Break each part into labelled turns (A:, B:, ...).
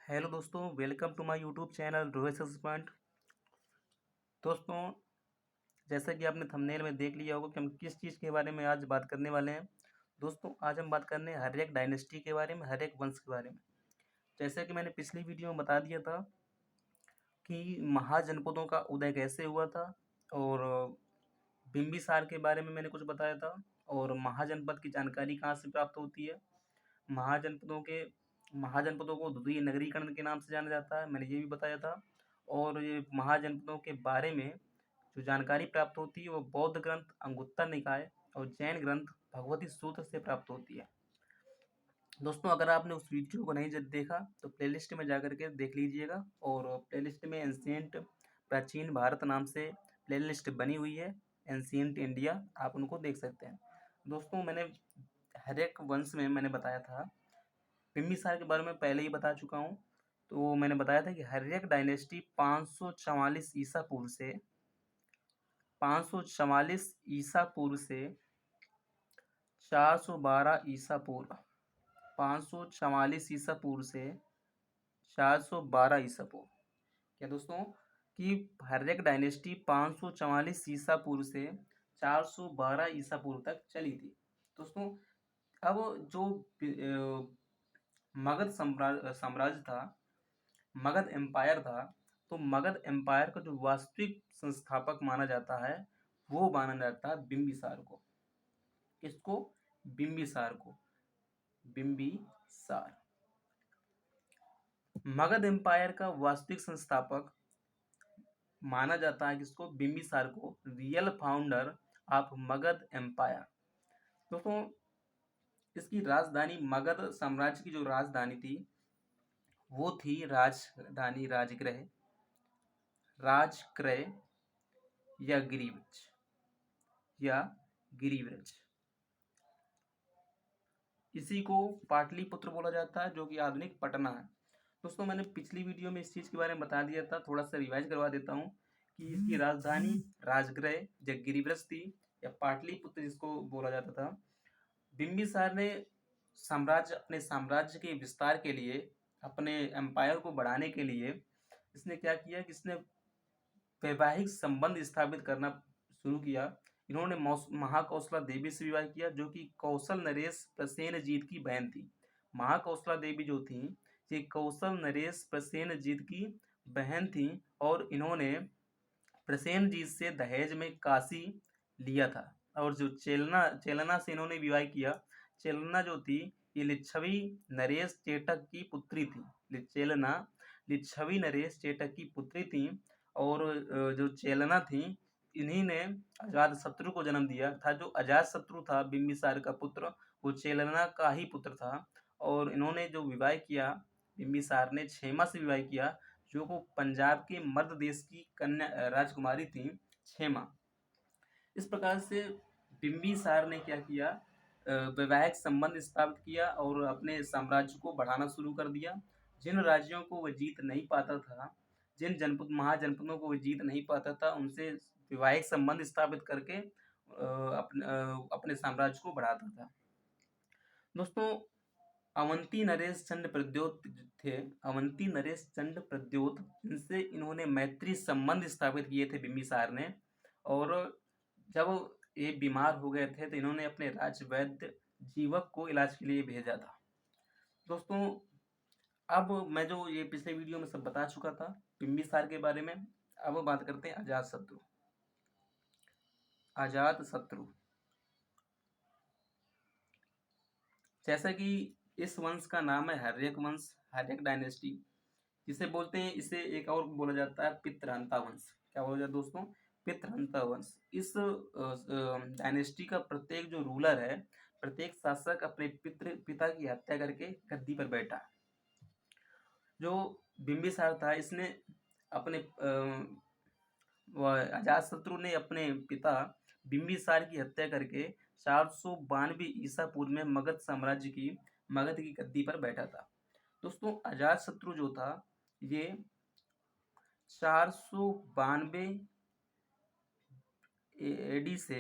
A: Hello दोस्तों, welcome to my YouTube channel Rohit point. दोस्तों, जैसा कि आपने थंबनेल में देख लिया होगा कि हम किस चीज़ के बारे में आज बात करने वाले हैं। दोस्तों, आज हम बात करने हर एक डायनेस्टी के बारे में, हर एक वंश के बारे में। जैसा कि मैंने पिछली वीडियो में बता दिया था कि महाजनपदों का उदय कैसे हुआ था, और बिम्बिसार के बारे में मैंने कुछ बताया था, और महाजनपद की जानकारी कहाँ से प्राप्त होती है। महाजनपदों के महाजनपदों को द्वितीय नगरीकरण के नाम से जाना जाता है, मैंने ये भी बताया था। और ये महाजनपदों के बारे में जो जानकारी प्राप्त होती है वो बौद्ध ग्रंथ अंगुत्तर निकाय और जैन ग्रंथ भगवती सूत्र से प्राप्त होती है। दोस्तों, अगर आपने उस वीडियो को नहीं देखा तो प्लेलिस्ट में जाकर के देख लीजिएगा, और प्लेलिस्ट में एंशिएंट प्राचीन भारत नाम से प्लेलिस्ट बनी हुई है, एंशिएंट इंडिया, आप उनको देख सकते हैं। दोस्तों, मैंने हर एक वंश में मैंने बताया था, बिम्बिसार के बारे में पहले ही बता चुका हूँ। तो मैंने बताया था कि हर एक डायनेस्टी 544 ईसा पूर्व से 544 ईसा पूर्व से 412 ईसा पूर्व 544 ईसा पूर्व से 412 ईसा पूर्व, क्या दोस्तों, कि हर एक डायनेस्टी 544 ईसा पूर्व से 412 ईसा पूर्व तक चली थी। दोस्तों, अब जो मगध साम्राज्य था, मगध एम्पायर था, तो मगध एम्पायर का जो वास्तविक संस्थापक माना जाता है वो माना जाता है बिम्बिसार को। किसको? बिम्बिसार को। बिम्बिसार मगध एम्पायर का वास्तविक संस्थापक माना जाता है। किसको? बिम्बिसार को, real founder of Magadha empire. दोस्तों, इसकी राजधानी, मगध साम्राज्य की जो राजधानी थी वो थी राजधानी राजक्रय या गिरिव्रज। इसी को पाटलिपुत्र बोला जाता है, जो कि आधुनिक पटना है। दोस्तों, मैंने पिछली वीडियो में इस चीज़ के बारे में बता दिया था, थोड़ा सा रिवाइज करवा देता हूँ कि इसकी राजधानी राजगृह या गिरिव्रज थी, या पाटलिपुत्र जिसको बोला जाता था। बिम्बिसार ने अपने साम्राज्य के विस्तार के लिए, अपने एम्पायर को बढ़ाने के लिए इसने क्या किया कि इसने वैवाहिक संबंध स्थापित करना शुरू किया। इन्होंने महाकौशला देवी से विवाह किया, जो कि कौशल नरेश प्रसेनजीत की बहन थी। महाकौशला देवी जो थी, ये कौशल नरेश प्रसेनजीत की बहन थी, और इन्होंने प्रसेनजीत से दहेज में काशी लिया था। और जो चेलना से इन्होंने विवाह किया। चेलना जो थी, ये लिच्छवी नरेश चेटक की पुत्री थी। चेलना लिच्छवी नरेश चेटक की पुत्री थी, और जो चेलना थी, इन्हीं ने अजातशत्रु को जन्म दिया था। जो अजातशत्रु था बिम्बिसार का पुत्र, वो चेलना का ही पुत्र था। और इन्होंने जो विवाह किया, बिम्बिसार ने क्षेमा से विवाह किया, जो को पंजाब के मध्य देश की कन्या राजकुमारी थी, क्षेमा। इस प्रकार से बिम्बिसार ने क्या किया, वैवाहिक संबंध स्थापित किया और अपने साम्राज्य को बढ़ाना शुरू कर दिया। जिन राज्यों को वह जीत नहीं पाता था, जिन महाजनपदों को वह जीत नहीं पाता था, उनसे वैवाहिक संबंध स्थापित करके अपने साम्राज्य को बढ़ाता था। दोस्तों, अवंती नरेश चंद प्रद्योत थे, अवंती नरेश चंद प्रद्योत, इनसे इन्होंने मैत्री संबंध स्थापित किए थे बिम्बिसार ने। और जब ये बीमार हो गए थे तो इन्होंने अपने राजवैद्य जीवक को इलाज के लिए भेजा था। दोस्तों, अब मैं जो ये पिछले वीडियो में सब बता चुका था बिम्बिसार के बारे में, अब बात करते हैं अजातशत्रु। जैसा कि इस वंश का नाम है हर्यक वंश, हर्यक डायनेस्टी, जिसे बोलते हैं, इसे एक और बोला जाता है पितृहंता वंश। क्या बोला जाता है दोस्तों? पितृहंता वंश। इस डायनेस्टी का प्रत्येक जो रूलर है, प्रत्येक शासक अपने पिता की हत्या करके गद्दी पर बैठा। जो बिम्बिसार था, इसने अपने अजातशत्रु ने अपने पिता बिम्बिसार की हत्या करके 492 ईसा पूर्व में मगध की गद्दी पर बैठा था। दोस्तों, अजातशत्रु जो था, ये 492 एडी से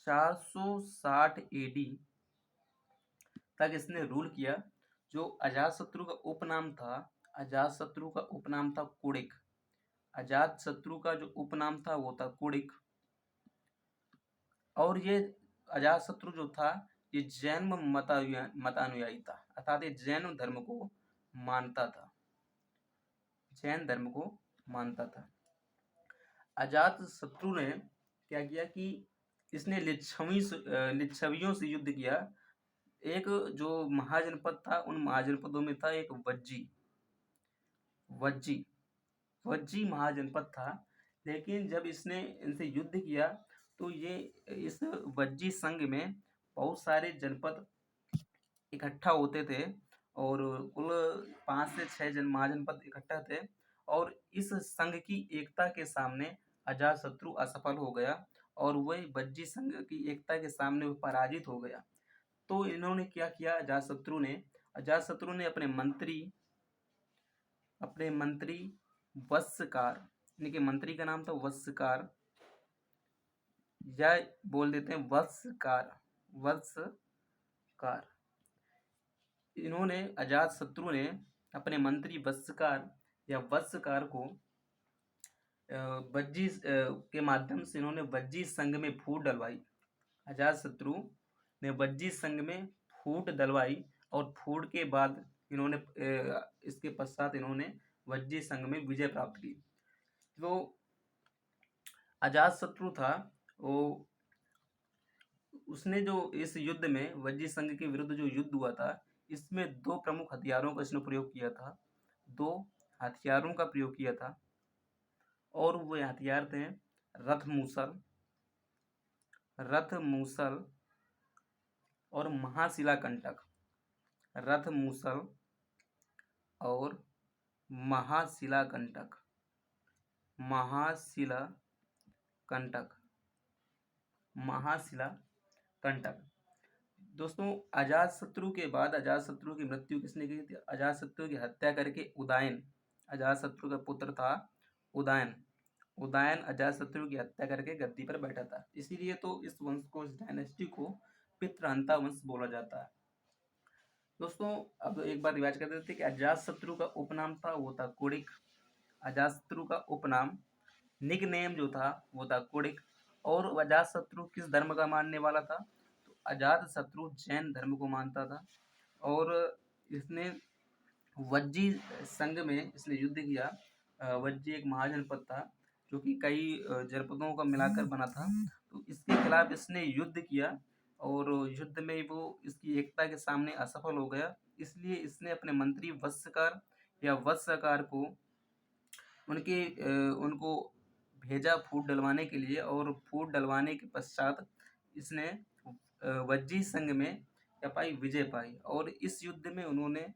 A: 460 एडी तक इसने रूल किया। जो अजातशत्रु का उपनाम था, अजातशत्रु का उपनाम था कुड़िक। अजातशत्रु का जो उपनाम था वो था कुड़िक। और ये अजातशत्रु जो था ये जैन मतानुयायी था, अर्थात ये जैन धर्म को मानता था, जैन धर्म को मानता था। अजातशत्रु ने क्या किया कि इसने लिच्छवियों से युद्ध किया। एक जो महाजनपद था, उन महाजनपदों में था एक वज्जी वज्जी महाजनपद था। लेकिन जब इसने इनसे युद्ध किया तो ये इस वज्जी संघ में बहुत सारे जनपद इकट्ठा होते थे और कुल 5 से 6 महाजनपद इकट्ठा थे। और इस संघ की एकता के सामने अजातशत्रु असफल हो गया और वह वज्जी संघ की एकता के सामने वो पराजित हो गया। तो इन्होंने क्या किया, अजातशत्रु ने अपने मंत्री वत्सकार, इनके मंत्री का नाम था वत्सकार, या बोल देते हैं वत्सकार। इन्होंने अजातशत्रु ने अपने मंत्री वत्सकार को वज्जी के माध्यम से इन्होंने वज्जी संघ में फूट डलवाई। अजातशत्रु ने वज्जी संघ में फूट डलवाई और फूट के बाद इन्होंने इसके पश्चात इन्होंने वज्जी संघ में विजय प्राप्त की। तो अजातशत्रु था वो, उसने जो इस युद्ध में वज्जी संघ के विरुद्ध जो युद्ध हुआ था, इसमें 2 प्रमुख हथियारों का इसने प्रयोग किया था, 2 हथियारों का प्रयोग किया था। और वो हथियार थे रथ मूसल और महाशिलाकंटक। रथ मूसल और महाशिलाकंटक। दोस्तों अजातशत्रु के बाद अजातशत्रु की मृत्यु किसने की थी? अजातशत्रु की हत्या करके उदयन, अजातशत्रु का पुत्र था उदयन अजातशत्रु की हत्या करके गद्दी पर बैठा था। इसीलिए तो इस वंश को, इस डायनेस्टी को पितृहंता वंश बोला जाता है। दोस्तों अब एक बार रिवाइज कर देते हैं कि अजातशत्रु का उपनाम था वो था कुड़िक। अजातशत्रु का उपनाम, निकनेम जो था वो था कुड़िक। और अजातशत्रु किस धर्म का मानने वाला था? तो अजातशत्रु जैन धर्म को मानता था। और इसने वज्जी संघ में इसने युद्ध किया। वज्जी एक महाजनपद था जो कि कई जनपदों का मिलाकर बना था। तो इसके खिलाफ इसने युद्ध किया और युद्ध में वो इसकी एकता के सामने असफल हो गया। इसलिए इसने अपने मंत्री वत्सकार को उनको भेजा फूट डलवाने के लिए। और फूट डलवाने के पश्चात इसने वज्जी संघ में विजय पाई। और इस युद्ध में उन्होंने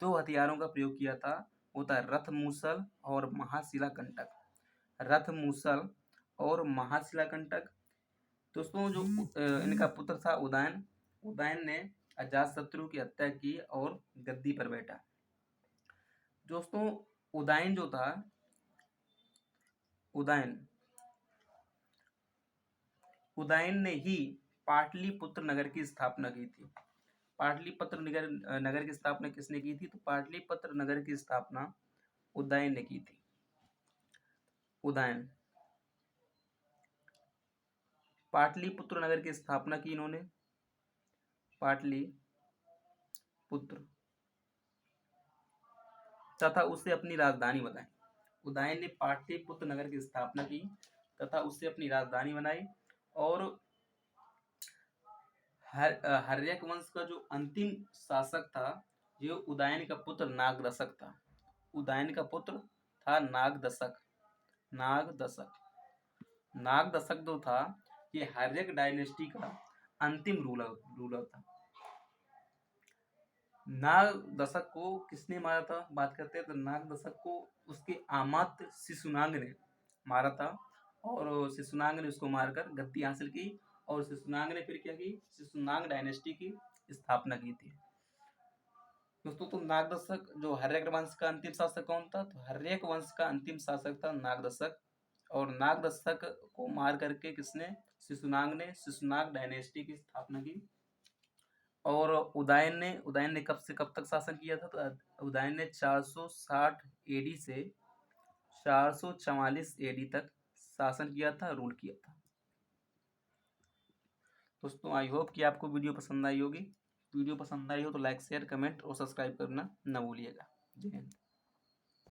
A: 2 हथियारों का प्रयोग किया था, वो था रथ मूसल और महाशिलाकंटक। दोस्तों जो इनका पुत्र था उदयन ने अजातशत्रु की हत्या की और गद्दी पर बैठा। दोस्तों उदयन जो था, उदयन ने ही पाटलिपुत्र नगर की स्थापना की थी। पाटलिपुत्र नगर की स्थापना किसने की थी? तो पाटलिपुत्र नगर की स्थापना उदयन ने की थी। पाटलिपुत्र नगर की स्थापना की इन्होंने, पाटलिपुत्र, तथा उसे अपनी राजधानी बनाई। उदयन ने पाटलिपुत्र नगर की स्थापना की तथा उससे अपनी राजधानी बनाई। और हर्यक वंश का जो अंतिम शासक था ये उदयन का पुत्र नागदशक था। उदयन का पुत्र था नागदशक जो था ये हर्यक डायनेस्टी का अंतिम रूलर था। नागदशक को किसने मारा था? बात करते हैं तो नागदशक को उसके अमात्य शिशुनाग ने मारा था। और शिशुनाग ने उसको मारकर गद्दी हासिल की। और शिशुनाग ने फिर क्या की? शिशुनाग डायनेस्टी की स्थापना की थी। दोस्तों तो नागदशक जो हर्यक वंश का अंतिम शासक कौन था? तो हर्यक वंश का अंतिम शासक था नागदशक। और नागदशक को मार करके किसने? शिशुनाग ने शिशुनाग डायनेस्टी की स्थापना की। और उदयन ने कब से कब तक शासन किया था? तो उदयन ने 460 एडी से 444 एडी तक शासन किया था, रूल किया था। दोस्तों आई होप कि आपको वीडियो पसंद आई होगी। वीडियो पसंद आई हो तो लाइक शेयर कमेंट और सब्सक्राइब करना न भूलिएगा। जय हिंद।